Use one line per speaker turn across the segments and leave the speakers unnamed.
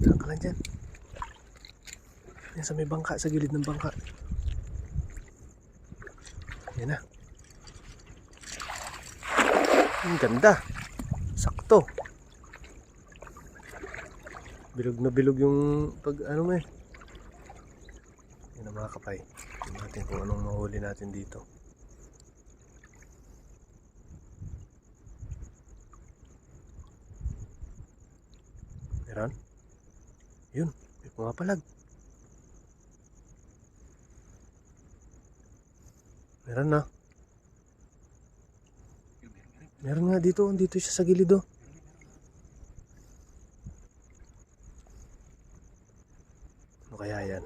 Saan ka lang dyan? Yan sa may bangka, sa gilid ng bangka. Yan na. Ang ganda. Sakto. Bilog na bilog yung pag ano mo eh. Yan ang mga kapay. Tignan natin kung anong mahuli natin dito. Meron? Yun. May pumapalag. Meron na. Meron nga dito. Dito siya sa gilid oh. Ano kaya yan?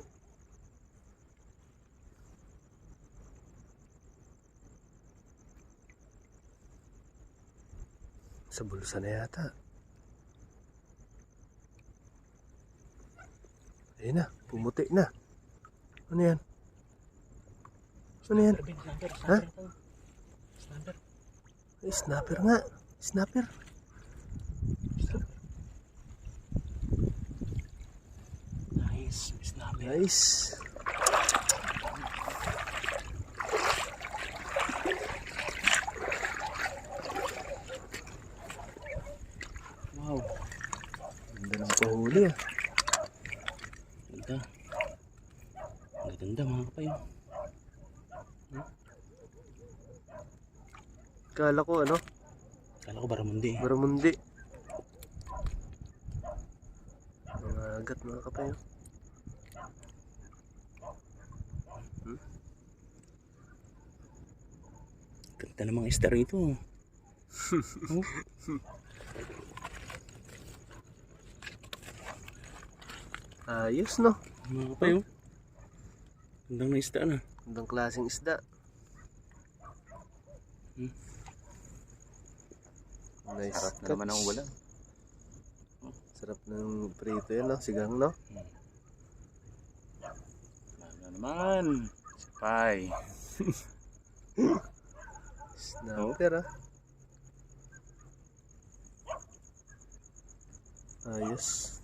Sa bulsa na yata. Ayun na. Pumuti na. Ano yan? Ano yan? Ha?
Snapper.
Ay, snapper nga. Snapper.
Nice. Snapper.
Nice.
Wow.
Ganda ng pahuli ah.
Ganda. Ang ganda mga kapay.
Kala ko ano?
Kala ko baramundi.
Baramundi. Mga agat mga kapay.
Ganda ng mga isda rito.
Ayos no?
Mga kapay. Gandang na isda na.
Gandang klaseng isda. Nice.
Sarap na naman ang ulam.
Sarap ng prito yan no? Sigang no?
Ano naman. Sapay.
Snapper ah. Ayos.